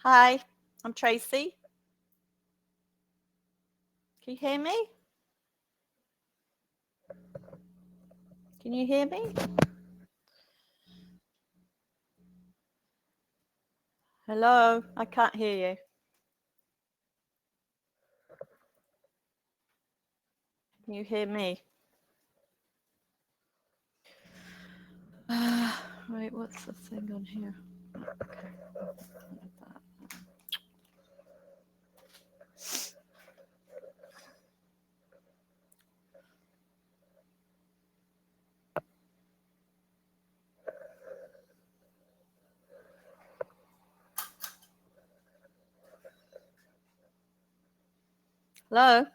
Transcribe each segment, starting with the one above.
Hi, I'm Tracy. Can you hear me? Can you hear me? Hello, I can't hear you. Can you hear me? Right, what's the thing on here? Okay. Hello?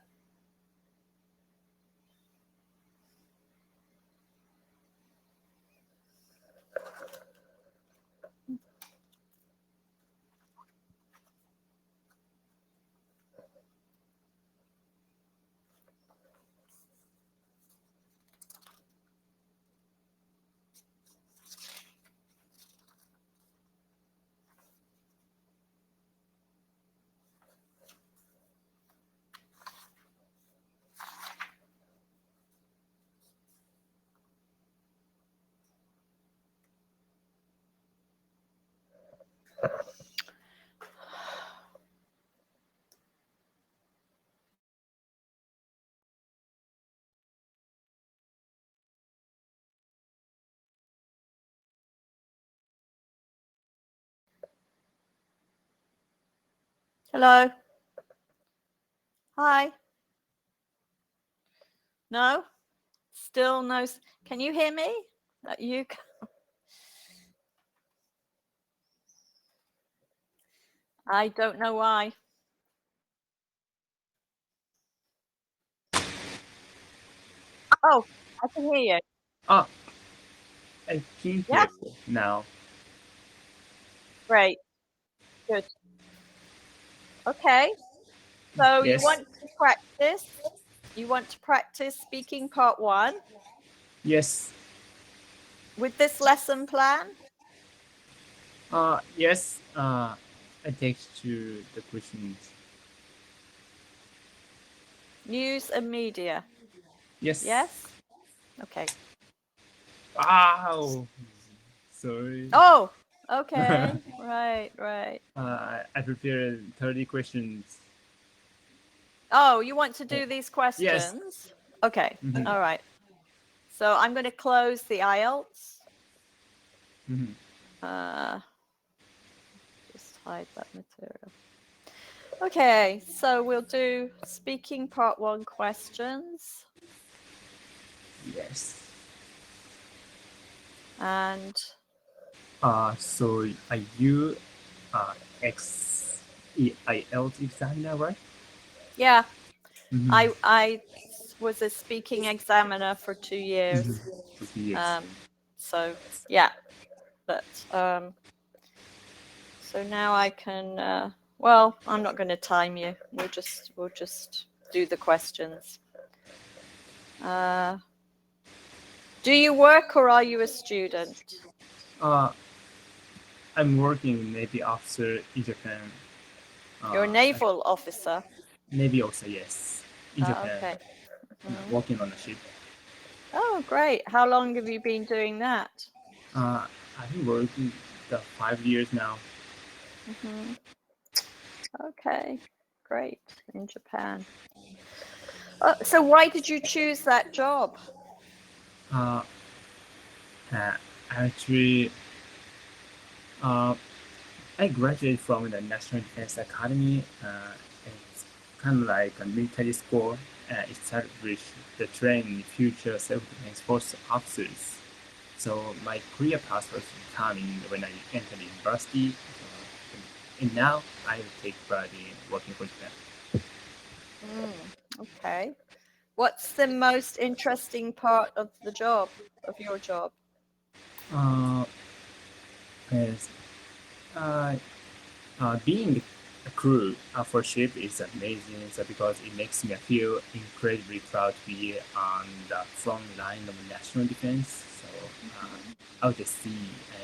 Hello? Hi? No? Still no? Can you hear me? You? I don't know why. Oh, I can hear you. Oh, I can Yeah? hear you now. Great. Good. Okay. So you Yes. want to practice? You want to practice speaking part 1 Yes. with this lesson plan? Yes. I take to the questions. News and media. Yes. Yes? Okay. Wow. Sorry. Oh, okay. Right. I prepared 30 questions. Oh, you want to do these Yes. questions? Okay. Mhm. All right. So I'm going to close the IELTS. Mhm. Just hide that material. Okay, so we'll do speaking part 1 questions. Yes. And So are you XEIL examiner, right? yeah, Mhm. I was a speaking examiner for 2 years. Yes. So yeah, but so now I can well, I'm not going to time you. We'll just do the questions. Do you work or are you a student? Uh, I'm working Navy officer in Japan. You're a Uh, naval officer. Navy also, yes, in Japan. Okay. Working on a ship. Oh, great. How long have you been doing that? I've been working the 5 years now. Okay, great. In Japan. So why did you choose that job? Uh, Actually, uh, I graduated from the National Defense Academy. It's kind of like a military school. Established the training future self-defense force officers. So my career path was becoming when I entered university. And now I take pride in working for Japan. Okay. What's the most interesting part of the job, of your job? Uh, yes, uh, being a crew for ship is amazing because it makes me feel incredibly proud to be on the front line of national defense. So I would just see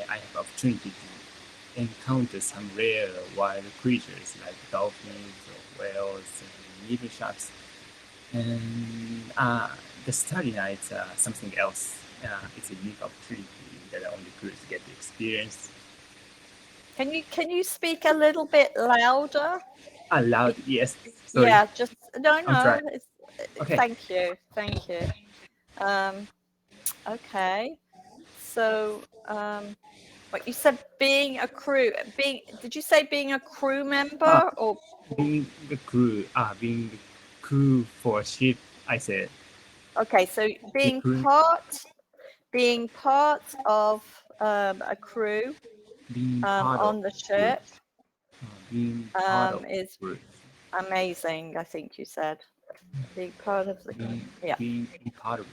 I have opportunity to encounter some rare wild creatures like dolphins or whales and even sharks. And the Starry Night, something else. It's a unique opportunity that only crews get to experience. Can you speak a little bit louder? Loud, yes. Sorry, Yeah, just no, I'm trying. It's, Okay. thank you. Okay. So, what you said, being a crew, did you say being a crew member or? Being the crew for a ship, I said. Okay, so being Crew, part of a crew being part of on the crew, ship being part of is crew, amazing. I think you said being part of the yeah. being part of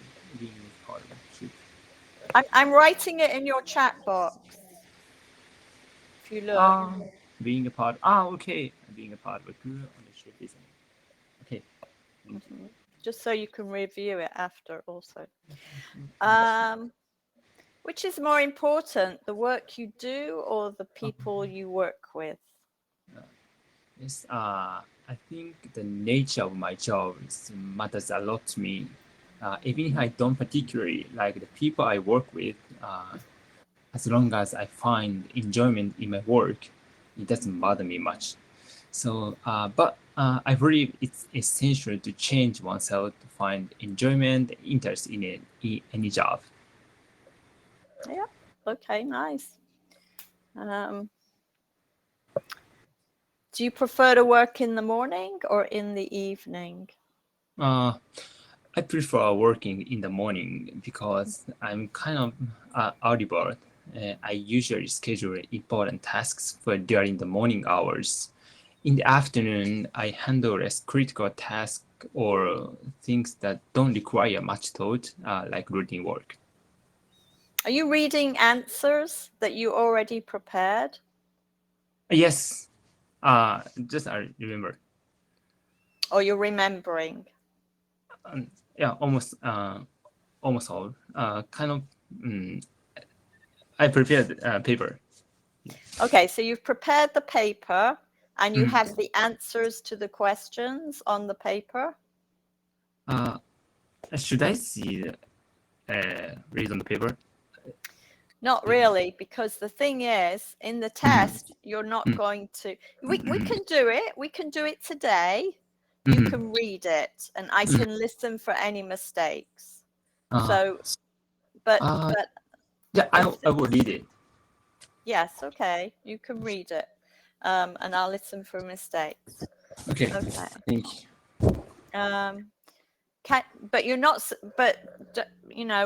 ship. I'm writing it in your chat box. If you look, Being a part. Okay. Being a part of a crew on the ship is okay. just so you can review it after also. Which is more important, the work you do or the people you work with? Yes. I think the nature of my job matters a lot to me. Even if I don't particularly like the people I work with, as long as I find enjoyment in my work, it doesn't bother me much. So, but I believe it's essential to change oneself to find enjoyment, interest in it, in any job. Yeah. Okay, nice. Do you prefer to work in the morning or in the evening? I prefer working in the morning because I'm kind of early bird. I usually schedule important tasks for during the morning hours. In the afternoon, I handle less critical tasks or things that don't require much thought, like routine work. Are you reading answers that you already prepared? Yes, just I remember. Or you're remembering? Yeah, almost all. Kind of. I prepared paper. Okay, so you've prepared the paper and you have the answers to the questions on the paper? Should I see read on the paper? Not really, because the thing is, in the test, you're not going to. We can do it. We can do it today. You can read it, and I can listen for any mistakes. So, but yeah, I will read it. yes, okay, you can read it, and I'll listen for mistakes. Okay. Thank you. But you're not. But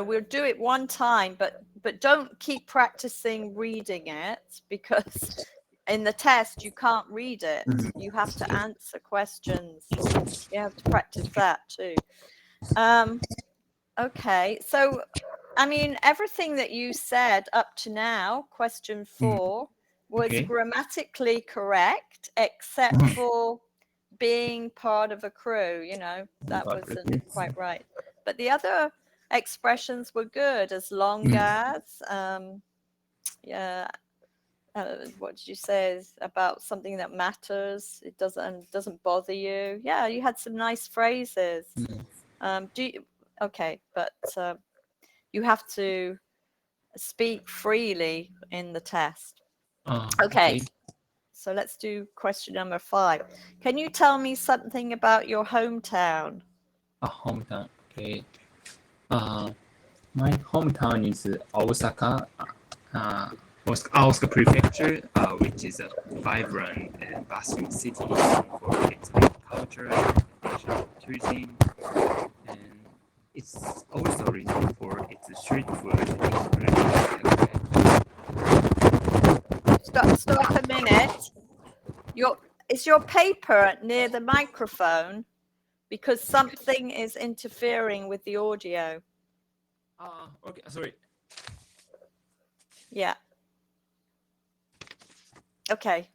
we'll do it one time. But don't keep practicing reading it, because in the test you can't read it. You have to answer questions. You have to practice that too. Okay, so I mean, everything that you said up to now, question 4, was grammatically correct, except for being part of a crew. That wasn't quite right. But the other expressions were good, as long as, yeah. What did you say about something that matters? It doesn't bother you. Yeah, you had some nice phrases. Okay, but you have to speak freely in the test. Okay. So let's do question number 5. Can you tell me something about your hometown? Hometown. Okay. My hometown is Osaka, Osaka Prefecture, which is a vibrant and bustling city for its culture and tourism, and it's also renowned for its street food. Stop a minute. Is your paper near the microphone? Because something is interfering with the audio. Okay, sorry. Yeah. Okay,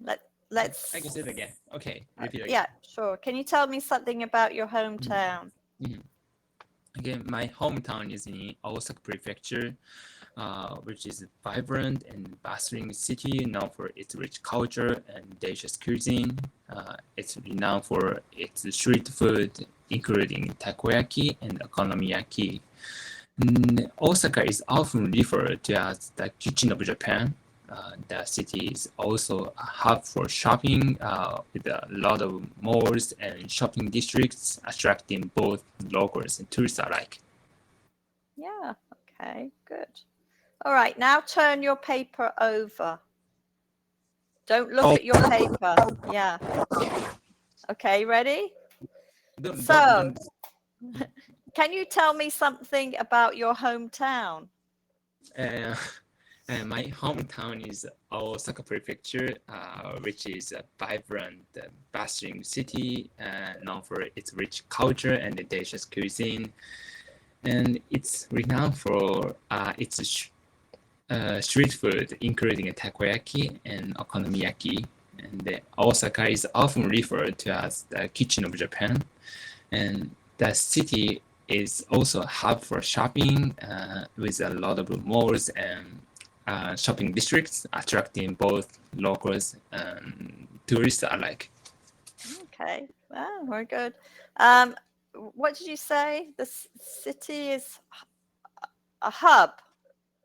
let's. I can say it again. Okay, repeat again. Yeah, sure. Can you tell me something about your hometown? Again, my hometown is in Osaka Prefecture, which is a vibrant and bustling city known for its rich culture and delicious cuisine. It's renowned for its street food, including takoyaki and okonomiyaki. Osaka is often referred to as the kitchen of Japan. The city is also a hub for shopping with a lot of malls and shopping districts, attracting both locals and tourists alike. Yeah, okay, good. All right, now turn your paper over. Don't look at your paper. Yeah. Okay, ready? So, can you tell me something about your hometown? My hometown is Osaka Prefecture, which is a vibrant, bustling city known for its rich culture and delicious cuisine. And it's renowned for its street food, including takoyaki and okonomiyaki. And Osaka is often referred to as the kitchen of Japan. And the city is also a hub for shopping with a lot of malls and shopping districts, attracting both locals and tourists alike. Okay, wow, very good. What did you say? The city is a hub.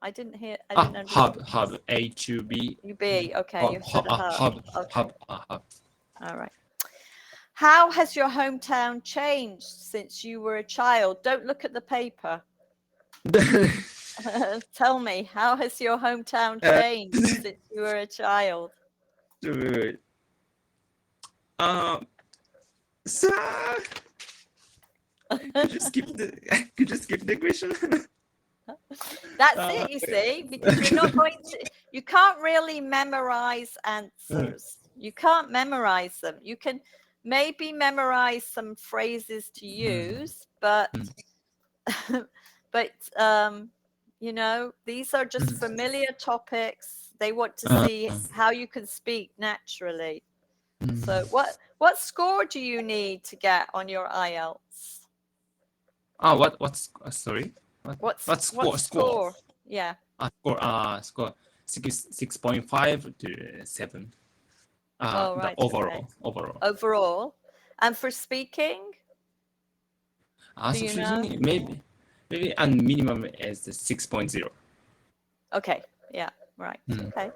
I didn't hear. I didn't understand. Hub, H-U-B. U-B. Okay, you said a hub. Okay. Hub. All right. How has your hometown changed since you were a child? Don't look at the paper. Tell me, how has your hometown changed since you were a child? So, could you skip the question? That's it, you see, because you're not going to, you can't really memorize answers. You can't memorize them. You can maybe memorize some phrases to use, but you know, these are just familiar topics. They want to see how you can speak naturally. So what score do you need to get on your IELTS? Sorry? What score? Yeah. Score 6.5 to 7. Right. Overall. Okay. Overall. And for speaking? Do you know? Maybe a minimum is 6.0. Okay. Yeah. Right. Okay.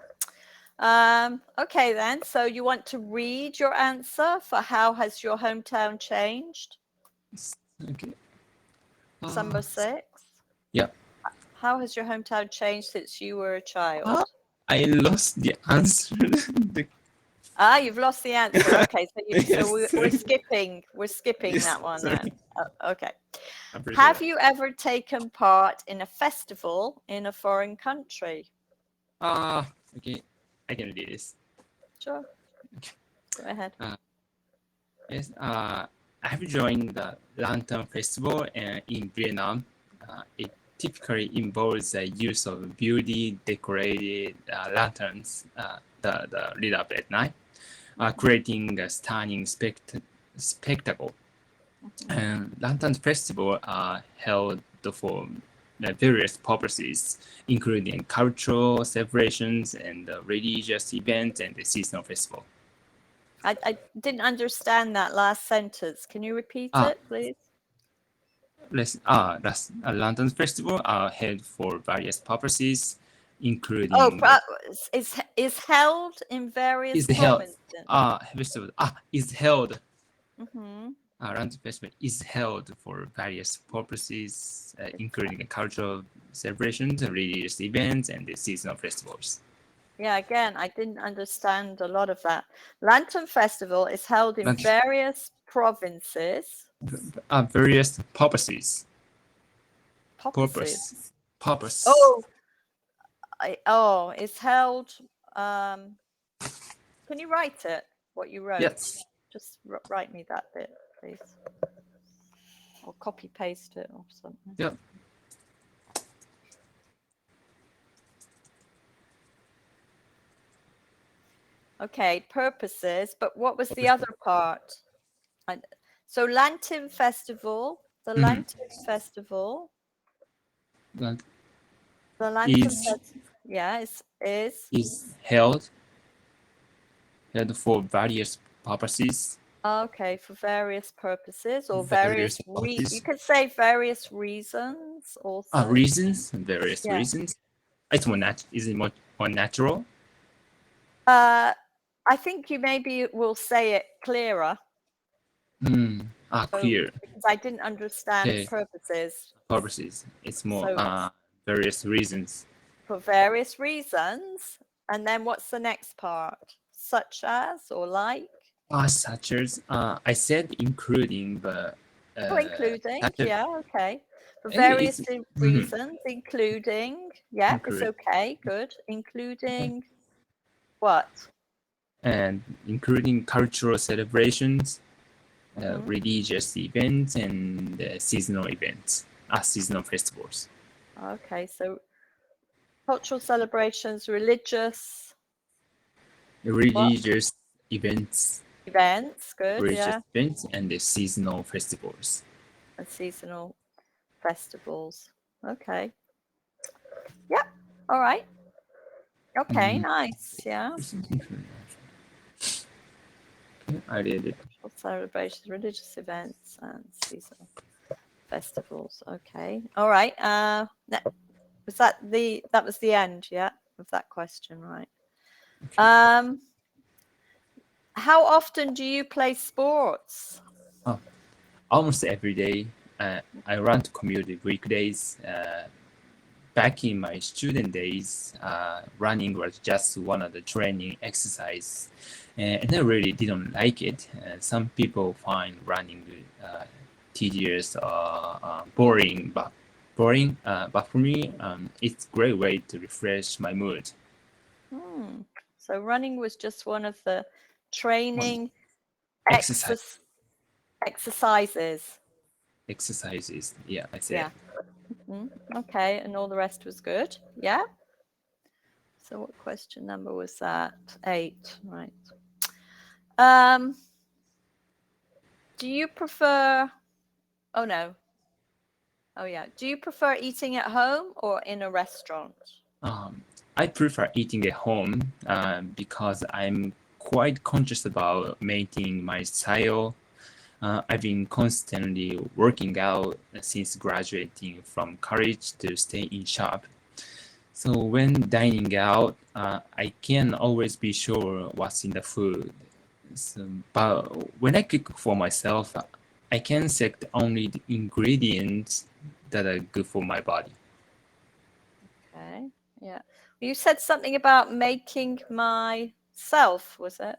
Okay then. So you want to read your answer for how has your hometown changed? Okay. Number 6. Yeah. How has your hometown changed since you were a child? I lost the answer. You've lost the answer. Okay, so we're skipping that one then. Okay. Have you ever taken part in a festival in a foreign country? Okay, I can do this. Sure. Go ahead. Yes. I have joined the Lantern Festival in Vietnam. It typically involves the use of beauty decorated lanterns that lit up at night, creating a stunning spectacle. And Lantern Festival are held for various purposes, including cultural celebrations and religious events and the seasonal festival. I didn't understand that last sentence. Can you repeat it, please? Lantern Festival are held for various purposes, including is held in various provinces. Festival is held. Mm-hmm. Lantern Festival is held for various purposes, including cultural celebrations, religious events, and the seasonal festivals. Yeah, again, I didn't understand a lot of that. Lantern Festival is held in various provinces. Various purposes. Purpose. It's held. Can you write it? What you wrote? Yes. Just write me that bit, please, or copy paste it or something. Yep. Okay, purposes, but what was the other part? So Lantern Festival, the Lantern Festival. The Lantern is Festival, yeah, is held for various purposes. okay, for various purposes or Various you purposes. could say various reasons also. Reasons, various Yeah. reasons. It's is it more natural? I think you maybe will say it clearer. Clear. Because I didn't understand Okay. purposes. Purposes. It's more So various reasons. for various reasons. And then what's the next part? Such as or like? Such as I said including, but Including, such as, yeah, okay. For it's various reasons, including, yeah, it's include okay, good. Including what? and including cultural celebrations, Mhm. religious events, and seasonal events, seasonal festivals. Okay, so cultural celebrations, religious Religious events, events, good, yeah, and the seasonal festivals. and seasonal festivals. Okay. Yep. All right. Okay, nice. Yeah. I read it. Cultural celebrations, religious events, and seasonal festivals. Okay. All right. Was that was the end, yeah, of that question, right? How often do you play sports? Almost every day. I run to commute weekdays. Back in my student days, running was just one of the training exercise, and I really didn't like it. Some people find running tedious or boring, but for me, it's a great way to refresh my mood. So running was just one of the training Exercise. exercises. Exercises. Yeah, I said. Yeah. Okay, and all the rest was good. Yeah. So what question number was that? 8, right. Do you prefer, oh no. Oh yeah. Do you prefer eating at home or in a restaurant? I prefer eating at home because I'm quite conscious about maintaining my style. I've been constantly working out since graduating from college to stay in shape. So when dining out, I can't always be sure what's in the food. But when I cook for myself, I can select only the ingredients that are good for my body. Okay. Yeah. You said something about making myself, was it?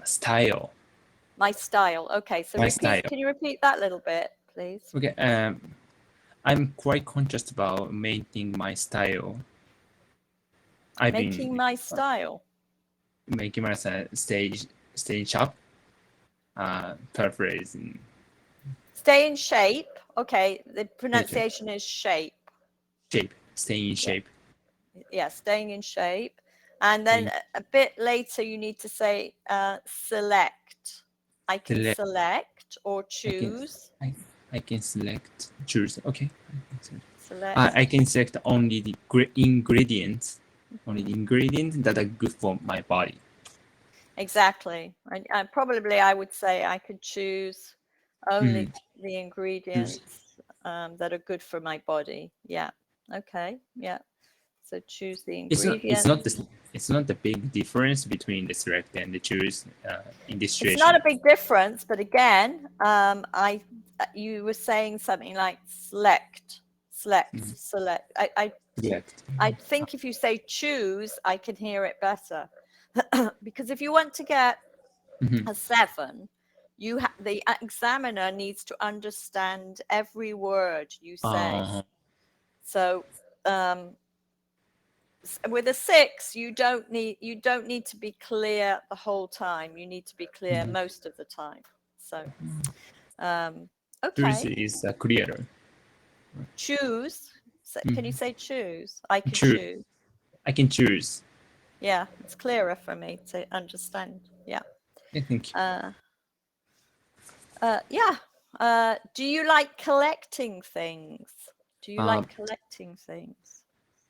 Style. My style. Okay. So My style. can you repeat that little bit, please? Okay. I'm quite conscious about maintaining my style. I've Making been my style. making myself stay sharp. Paraphrasing. Stay in shape. Okay. The pronunciation is shape. Shape. Stay in shape. Yeah, staying in shape. And then a bit later, you need to say select. I can select or choose. I can select, choose. Okay. Select. I can select only the ingredients, that are good for my body. Exactly. And probably I would say I could choose only the ingredients that are good for my body. Yeah. Okay. Yeah. So choose the ingredients. It's not the big difference between the select and the choose in this situation. It's not a big difference, but again, you were saying something like select. I think if you say choose, I can hear it better. Because if you want to get a 7, the examiner needs to understand every word you say. So with a 6, you don't need to be clear the whole time. You need to be clear most of the time. So okay. Choose is clearer. Choose. Can you say choose? I can choose. I can choose. Yeah, it's clearer for me to understand. Yeah. Thank you. Yeah. Do you like collecting things? Do you like collecting things?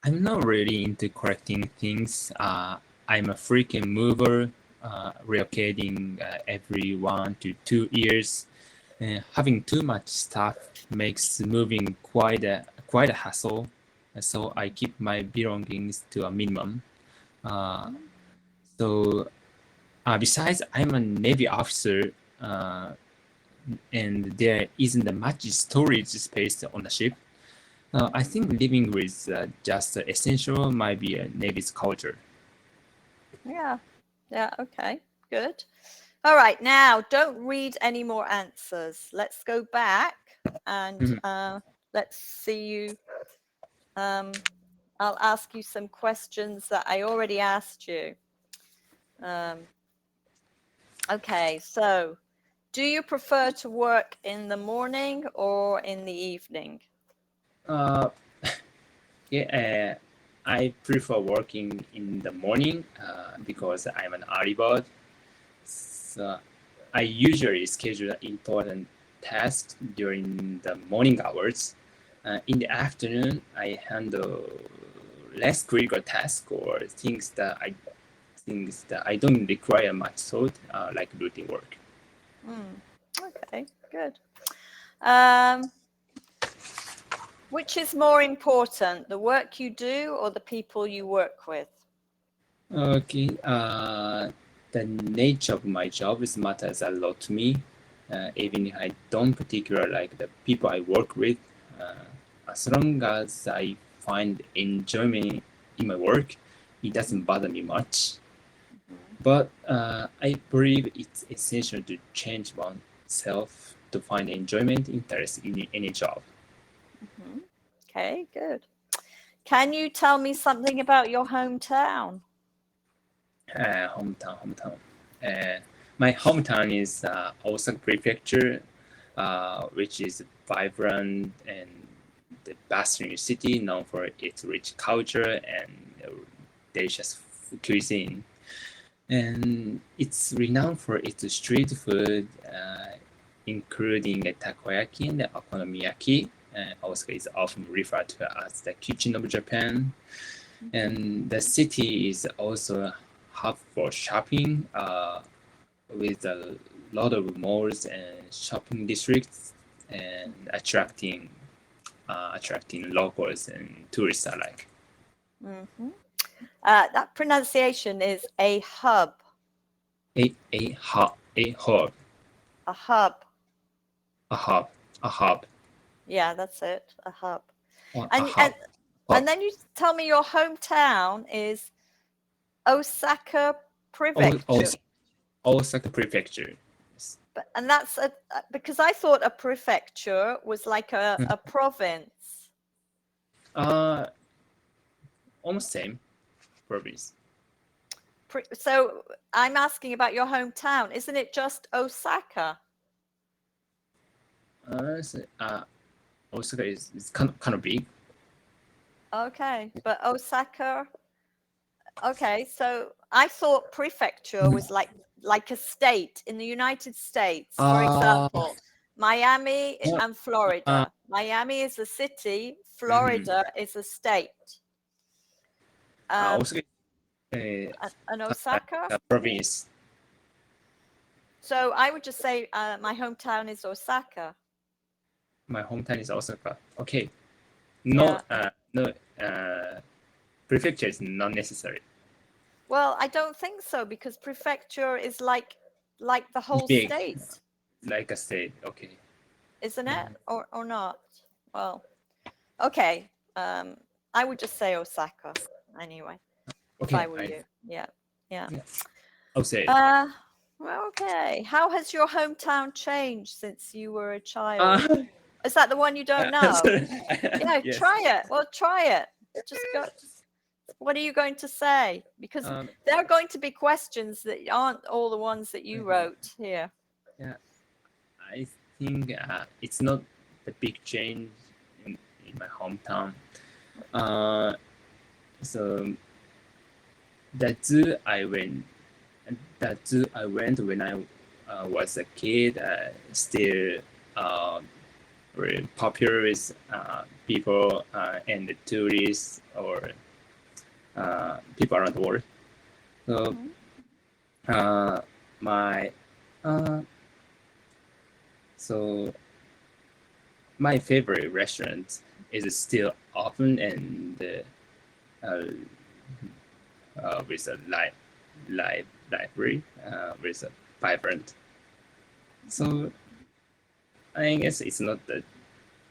I'm not really into collecting things. I'm a freaking mover, relocating every 1 to 2 years. Having too much stuff makes moving quite a hassle. So I keep my belongings to a minimum. So besides, I'm a Navy officer, and there isn't much storage space on the ship. I think living with just essential might be a Navy's culture. Yeah. Okay, good. All right, now don't read any more answers. Let's go back and let's see you. I'll ask you some questions that I already asked you. Okay, so do you prefer to work in the morning or in the evening? Yeah, I prefer working in the morning because I'm an early bird. So I usually schedule important tasks during the morning hours. In the afternoon, I handle less critical tasks or things that I don't require much thought, like routine work. Okay, good. Which is more important, the work you do or the people you work with? Okay. The nature of my job matters a lot to me. Even if I don't particularly like the people I work with, as long as I find enjoyment in my work, it doesn't bother me much. But I believe it's essential to change oneself to find enjoyment, interest in any job. Okay, good. Can you tell me something about your hometown? Hometown. My hometown is Osaka Prefecture, which is vibrant and the bustling city known for its rich culture and delicious cuisine. And it's renowned for its street food, including the takoyaki and the okonomiyaki. Osaka is often referred to as the kitchen of Japan. And the city is also a hub for shopping, with a lot of malls and shopping districts, and attracting locals and tourists alike. That pronunciation is a hub. A hub. A hub. A hub. Yeah, that's it. A hub. A hub. And then you tell me your hometown is Osaka Prefecture. Osaka Prefecture. And that's because I thought a prefecture was like a province. Almost same province. So I'm asking about your hometown. Isn't it just Osaka? Osaka is kind of big. Okay, but Osaka. Okay, so I thought prefecture was like a state in the United States. For example, Miami and Florida. Miami is a city. Florida is a state. Osaka. And Osaka? A province. So I would just say my hometown is Osaka. My hometown is Osaka. Okay. No, prefecture is not necessary. Well, I don't think so, because prefecture is like the whole Big, state. like a state, okay. Isn't it? Or not? Well, okay. I would just say Osaka anyway. Okay, if I were you. Yeah. I'll say it. Well, okay. How has your hometown changed since you were a child? Is that the one you don't know? Yeah, yes. Try it. Well, try it. Just go. What are you going to say? Because there are going to be questions that aren't all the ones that you wrote here. Yeah, I think it's not a big change in my hometown. So the zoo I went when I was a kid, still very popular with people and the tourists or people around the world. So my so my favorite restaurant is still open and with a library with a vibrant. So I guess it's not that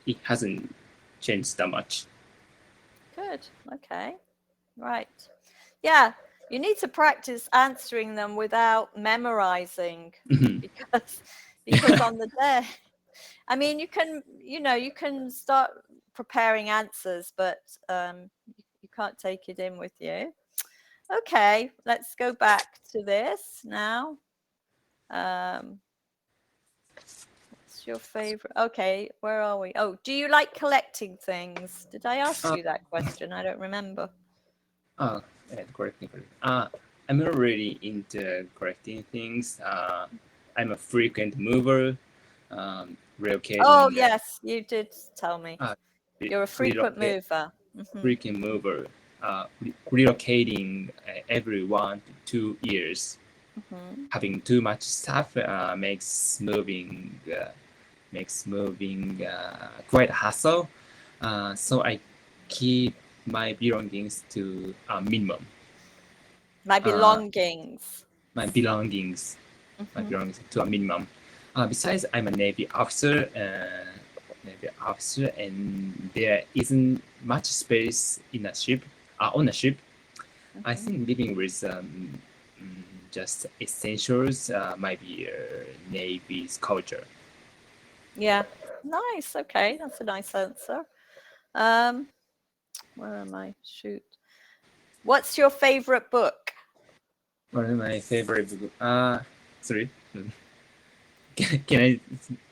it hasn't changed that much. Good. Okay. Right. Yeah. You need to practice answering them without memorizing because on the day, I mean, you can start preparing answers, but you can't take it in with you. Okay, let's go back to this now. What's your favorite? Okay, where are we? Oh, do you like collecting things? Did I ask you that question? I don't remember. Correcting. I'm not really into collecting things. I'm a frequent mover, relocating. Oh, yes, you did tell me. You're a frequent mover. Frequent mover, relocating every 1 to 2 years. Having too much stuff makes moving quite a hassle. So I keep my belongings to a minimum. My belongings to a minimum. Besides, I'm a Navy officer, and there isn't much space in a ship, on a ship. I think living with just essentials might be Navy's culture. Yeah, nice. Okay, that's a nice answer. Where am I? Shoot. What's your favorite book? What is my favorite book? Sorry. Can I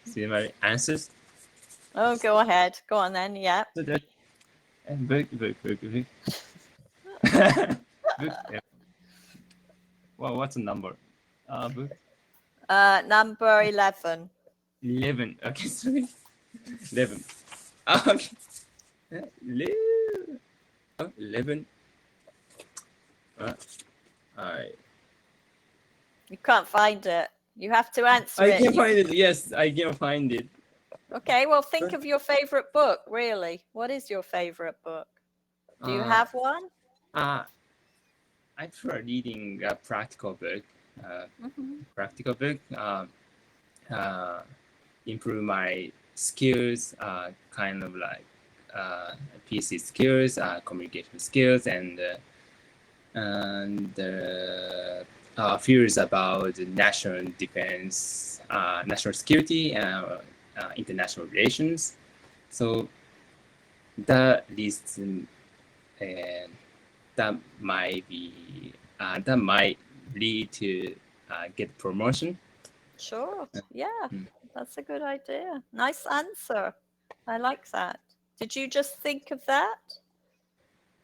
see my answers? Oh, go ahead. Go on then. Yeah. Book. Well, what's the number? Book. Number 11. 11. Okay, sorry. 11. Okay. 11. You can't find it. You have to answer I it. can find it. Yes, I can find it. Okay, well, think of your favorite book, really. What is your favorite book? Do you have one? I prefer reading a practical book. Improve my skills, kind of like PC skills, communication skills, and fears about national defense, national security, international relations. So that leads that might lead to get promotion. Sure. Yeah, that's a good idea. Nice answer. I like that. Did you just think of that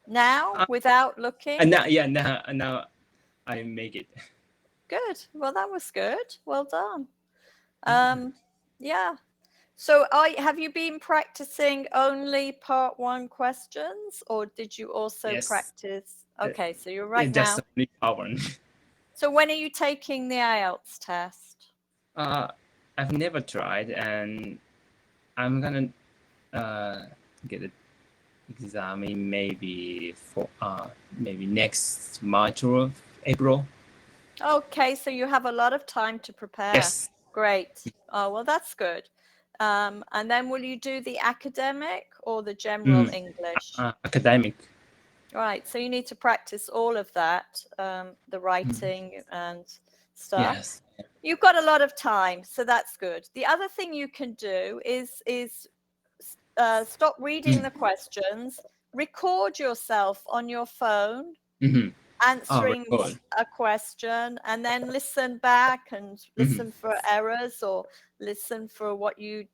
now without looking? Now I make it. Good. Well, that was good. Well done. Yeah. So have you been practicing only part 1 questions, or did you also practice? Okay, so you're right now. Just only part 1. So when are you taking the IELTS test? I've never tried, and I'm gonna get an exam maybe next March or April. Okay, so you have a lot of time to prepare. Yes. Great. Oh, well, that's good. And then will you do the academic or the general English? Academic. Right. So you need to practice all of that, the writing and stuff. Yes. You've got a lot of time, so that's good. The other thing you can do is stop reading the questions, record yourself on your phone answering a question, and then listen back and listen for errors or listen for what you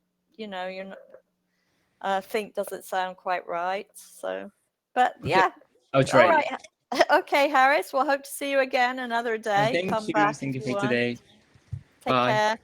think doesn't sound quite right. So, but yeah. I'll try. All right. Okay, Harris. We'll hope to see you again another day. Thank you for today. Take care.